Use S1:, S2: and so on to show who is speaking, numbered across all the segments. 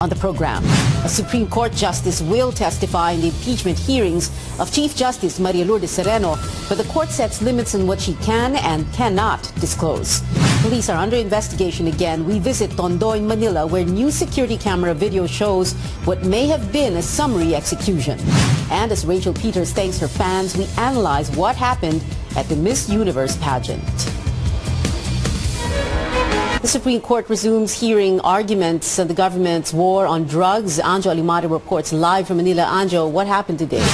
S1: on the program. A Supreme Court justice will testify in the impeachment hearings of Chief Justice Maria Lourdes Sereno, but the court sets limits on what she can and cannot disclose. Police are under investigation again. We visit Tondo in Manila, where new security camera video shows what may have been a summary execution. And as Rachel Peters thanks her fans, we analyze what happened at the Miss Universe pageant. The Supreme Court resumes hearing arguments on the government's war on drugs. Anjo Alimari reports live from Manila. Anjo, what happened today?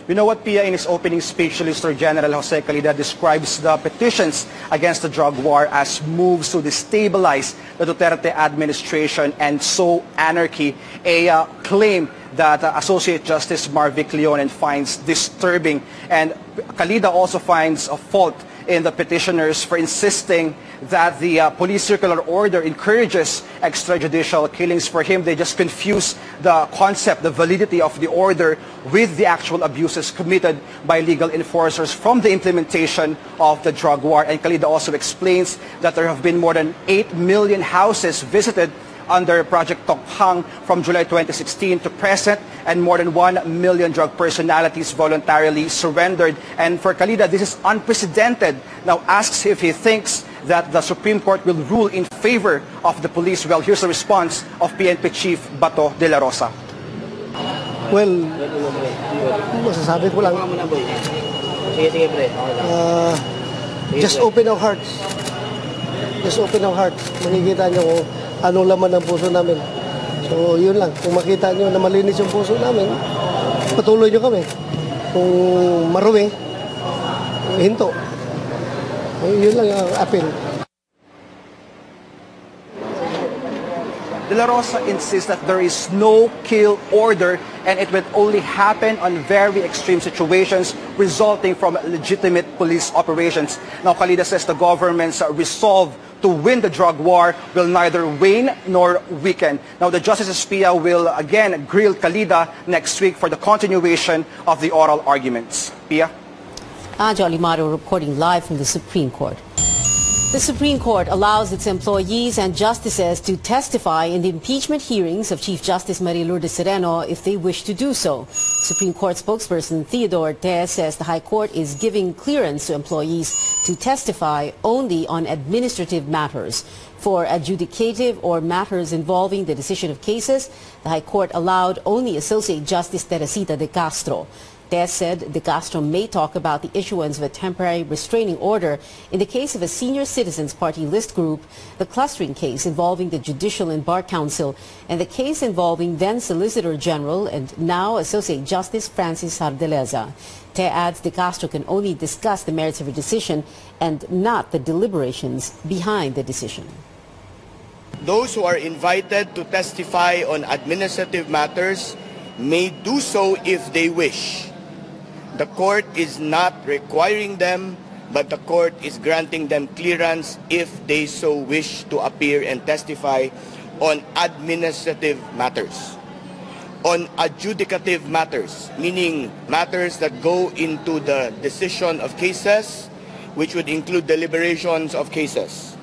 S2: You know what, Pia, in his opening speech, Solicitor General Jose Calida describes the petitions against the drug war as moves to destabilize the Duterte administration and sow anarchy, a claim that Associate Justice Marvic Leonen finds disturbing. And Calida also finds a fault in the petitioners for insisting that the police circular order encourages extrajudicial killings. For him, they just confuse the concept, the validity of the order with the actual abuses committed by legal enforcers from the implementation of the drug war. And Calida also explains that there have been more than 8 million houses visited under Project Tokhang from July 2016 to present, and more than 1 million drug personalities voluntarily surrendered. And for Calida, this is unprecedented. Now asks if he thinks that the Supreme Court will rule in favor of the police. Well, here's the response of PNP Chief Bato de la Rosa.
S3: Well, masasabi ko lang, just open our hearts. Just open our hearts. Makikita nyo kung anong laman ng puso namin. So, yun lang. Kung makita nyo na malinis yung puso namin, patuloy nyo kami. Kung marumi, hinto. Yun lang ang appeal. De la Rosa insists that there is no kill order and it will only happen on very extreme situations resulting from legitimate police operations. Now, Calida says the government's resolve to win the drug war will neither wane nor weaken. Now, the Justices Pia will again grill Calida next week for the continuation of the oral arguments. Pia?
S1: Anjo Alimari reporting live from the Supreme Court. The Supreme Court allows its employees and justices to testify in the impeachment hearings of Chief Justice Maria Lourdes Sereno if they wish to do so. Supreme Court spokesperson Theodore Te says the High Court is giving clearance to employees to testify only on administrative matters. For adjudicative or matters involving the decision of cases, the High Court allowed only Associate Justice Teresita de Castro. Tess said De Castro may talk about the issuance of a temporary restraining order in the case of a senior citizens party list group, the clustering case involving the Judicial and Bar Council, and the case involving then Solicitor General and now Associate Justice Francis Hardeleza. Te adds De Castro can only discuss the merits of a decision and not the deliberations behind the decision.
S4: Those who are invited to testify on administrative matters may do so if they wish. The court is not requiring them, but the court is granting them clearance if they so wish to appear and testify on administrative matters. On adjudicative matters, meaning matters that go into the decision of cases, which would include deliberations of cases,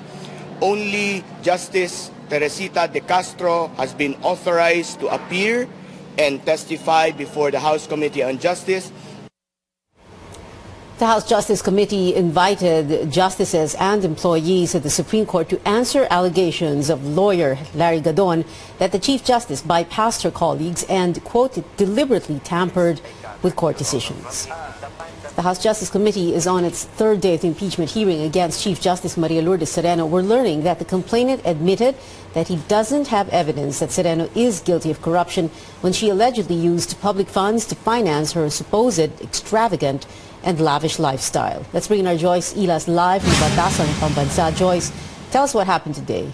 S4: only Justice Teresita de Castro has been authorized to appear and testify before the House Committee on Justice.
S1: The House Justice Committee invited justices and employees at the Supreme Court to answer allegations of lawyer Larry Gadon that the Chief Justice bypassed her colleagues and, quote, deliberately tampered with court decisions. The House Justice Committee is on its third day of the impeachment hearing against Chief Justice Maria Lourdes Sereno. We're learning that the complainant admitted that he doesn't have evidence that Sereno is guilty of corruption when she allegedly used public funds to finance her supposed extravagant and lavish lifestyle. Let's bring in our Joyce Ilas live from Batasan, Pambansa. Joyce, tell us what happened today.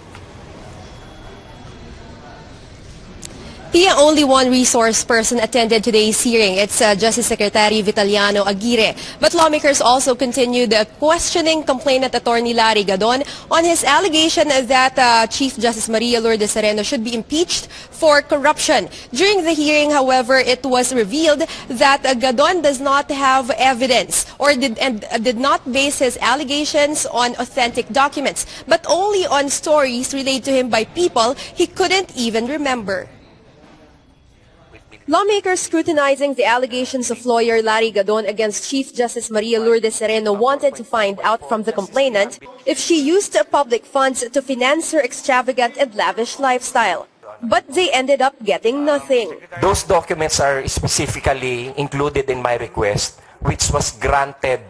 S5: Pia, only one resource person attended today's hearing. It's Justice Secretary Vitaliano Aguirre. But lawmakers also continued questioning complainant attorney Larry Gadon on his allegation that Chief Justice Maria Lourdes Sereno should be impeached for corruption. During the hearing, however, it was revealed that Gadon does not have evidence or did not base his allegations on authentic documents, but only on stories relayed to him by people he couldn't even remember. Lawmakers scrutinizing the allegations of lawyer Larry Gadon against Chief Justice Maria Lourdes Sereno wanted to find out from the complainant if she used public funds to finance her extravagant and lavish lifestyle. But they ended up getting nothing.
S6: Those documents are specifically included in my request, which was granted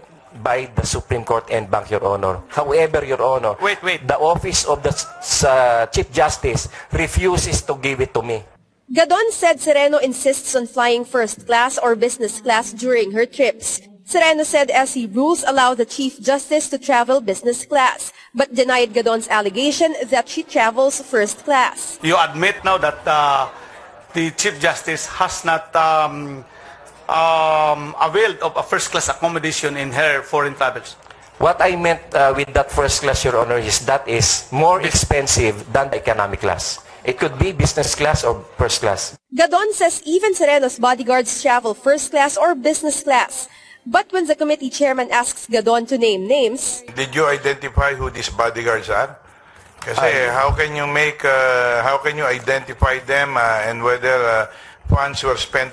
S6: by the Supreme Court and Bank, Your Honor. However, Your Honor, the Office of the Chief Justice refuses to give it to me.
S5: Gadon said Sereno insists on flying first class or business class during her trips. Sereno said SC rules allow the Chief Justice to travel business class, but denied Gadon's allegation that she travels first class.
S7: You admit now that the Chief Justice has not availed of a first class accommodation in her foreign travels.
S6: What I meant with that first class, Your Honor, is that is more expensive than the economic class. It could be business class or first class.
S5: Gadon says even Sereno's bodyguards travel first class or business class. But when the committee chairman asks Gadon to name names,
S8: did you identify who these bodyguards are? Kasi how can you identify them and whether funds were spent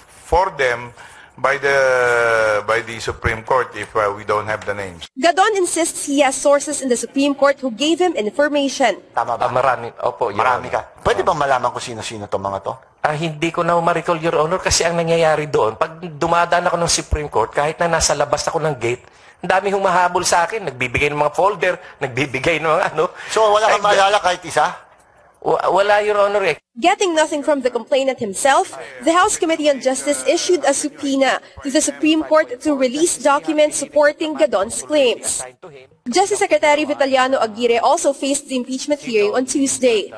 S8: for them by the Supreme Court if we don't have the names?
S5: Gadon insists he has sources in the Supreme Court who gave him information.
S6: Tama ba? Marami. Opo, Your
S9: Marami
S6: Honor.
S9: ka. Pwede bang malaman kung sino-sino itong mga to?
S6: Hindi ko na ma-recall, Your Honor, kasi ang nangyayari doon, pag dumadaan ako ng Supreme Court, kahit na nasa labas ako ng gate, ang dami humahabol sa akin, nagbibigay ng mga folder, nagbibigay ng mga ano.
S9: So wala kang maalala kahit isa?
S6: Wala, Your Honor.
S5: Getting nothing from the complainant himself, the House Committee on Justice issued a subpoena to the Supreme Court to release documents supporting Gadon's claims. Justice Secretary Vitaliano Aguirre also faced the impeachment hearing on Tuesday.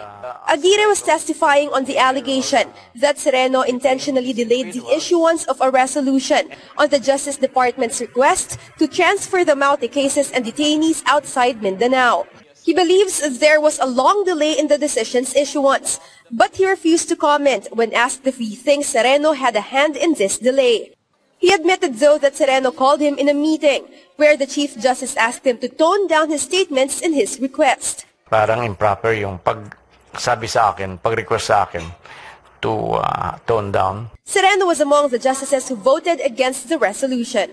S5: Aguirre was testifying on the allegation that Sereno intentionally delayed the issuance of a resolution on the Justice Department's request to transfer the Maute cases and detainees outside Mindanao. He believes there was a long delay in the decision's issuance, but he refused to comment when asked if he thinks Sereno had a hand in this delay. He admitted, though, that Sereno called him in a meeting where the Chief Justice asked him to tone down his statements in his request.
S10: Parang improper yung pag-sabi sa akin, pag-request sa akin to tone down.
S5: Sereno was among the justices who voted against the resolution.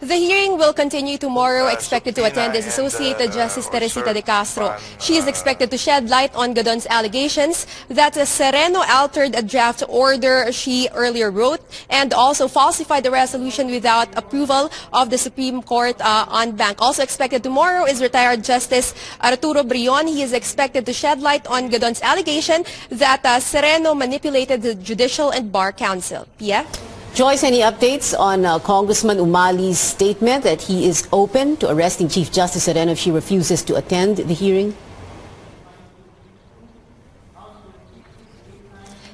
S5: The hearing will continue tomorrow. Expected to attend is Associate Justice Teresita de Castro. She is expected to shed light on Gadon's allegations that Sereno altered a draft order she earlier wrote and also falsified the resolution without approval of the Supreme Court on bank. Also expected tomorrow is retired Justice Arturo Brion. He is expected to shed light on Gadon's allegation that Sereno manipulated the Judicial and Bar Council. Pia?
S1: Joyce, any updates on Congressman Umali's statement that he is open to arresting Chief Justice Sereno if she refuses to attend the hearing?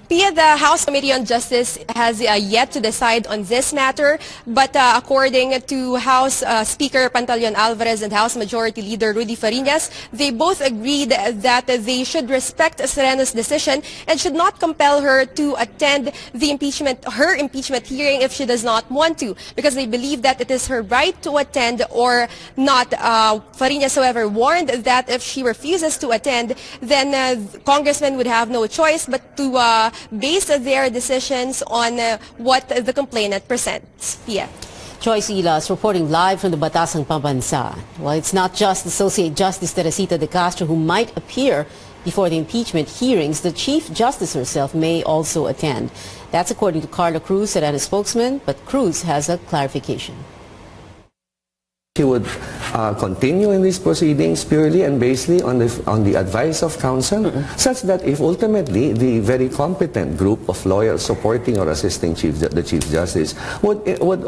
S5: Pia, the House Committee on Justice has yet to decide on this matter, but according to House Speaker Pantaleon Alvarez and House Majority Leader Rudy Fariñas, they both agreed that they should respect Sereno's decision and should not compel her to attend the her impeachment hearing if she does not want to, because they believe that it is her right to attend or not. Fariñas, however, warned that if she refuses to attend, then congressmen would have no choice but to base their decisions on what the complainant presents. Pia.
S1: Joyce Ilas reporting live from the Batasang Pambansa. Well, it's not just Associate Justice Teresita de Castro who might appear before the impeachment hearings. The Chief Justice herself may also attend. That's according to Carla Cruz, Sereno's spokesman, but Cruz has a clarification.
S11: She would continue in these proceedings purely and basically on the advice of counsel, such that if ultimately the very competent group of lawyers supporting or assisting the Chief Justice would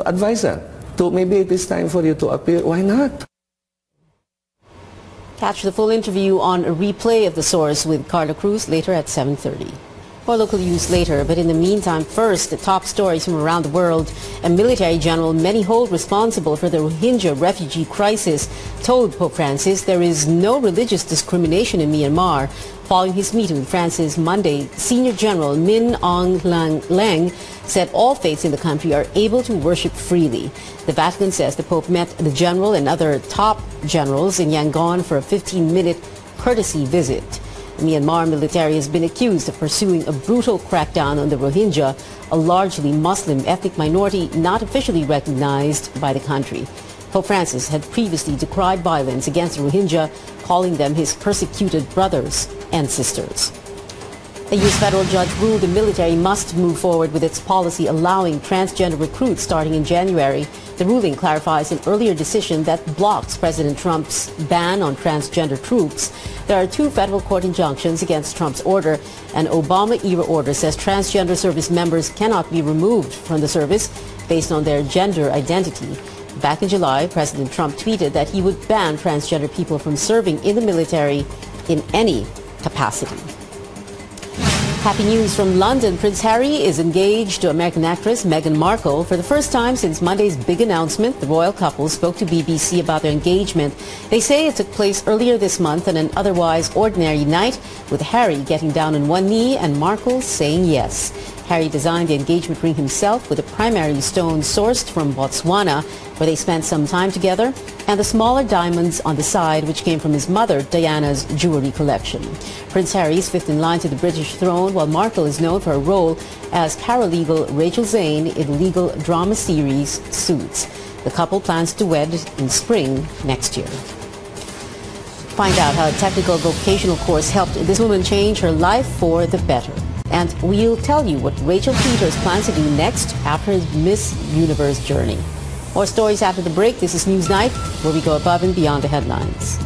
S11: advise her to maybe it is time for you to appear, why not?
S1: Catch the full interview on a replay of The Source with Carla Cruz later at 7:30. More local news later, but in the meantime, first, the top stories from around the world. A military general many hold responsible for the Rohingya refugee crisis told Pope Francis there is no religious discrimination in Myanmar. Following his meeting with Francis Monday, Senior General Min Aung Hlaing said all faiths in the country are able to worship freely. The Vatican says the Pope met the general and other top generals in Yangon for a 15-minute courtesy visit. The Myanmar military has been accused of pursuing a brutal crackdown on the Rohingya, a largely Muslim ethnic minority not officially recognized by the country. Pope Francis had previously decried violence against the Rohingya, calling them his persecuted brothers and sisters. A U.S. federal judge ruled the military must move forward with its policy allowing transgender recruits starting in January. The ruling clarifies an earlier decision that blocks President Trump's ban on transgender troops. There are 2 federal court injunctions against Trump's order. An Obama-era order says transgender service members cannot be removed from the service based on their gender identity. Back in July, President Trump tweeted that he would ban transgender people from serving in the military in any capacity. Happy news from London. Prince Harry is engaged to American actress Meghan Markle. For the first time since Monday's big announcement, the royal couple spoke to BBC about their engagement. They say it took place earlier this month on an otherwise ordinary night, with Harry getting down on one knee and Markle saying yes. Harry designed the engagement ring himself with a primary stone sourced from Botswana, where they spent some time together, and the smaller diamonds on the side, which came from his mother, Diana's jewelry collection. Prince Harry is 5th in line to the British throne, while Markle is known for her role as paralegal Rachel Zane in legal drama series Suits. The couple plans to wed in spring next year. Find out how a technical vocational course helped this woman change her life for the better. And we'll tell you what Rachel Peters plans to do next after his Miss Universe journey. More stories after the break. This is Newsnight, where we go above and beyond the headlines.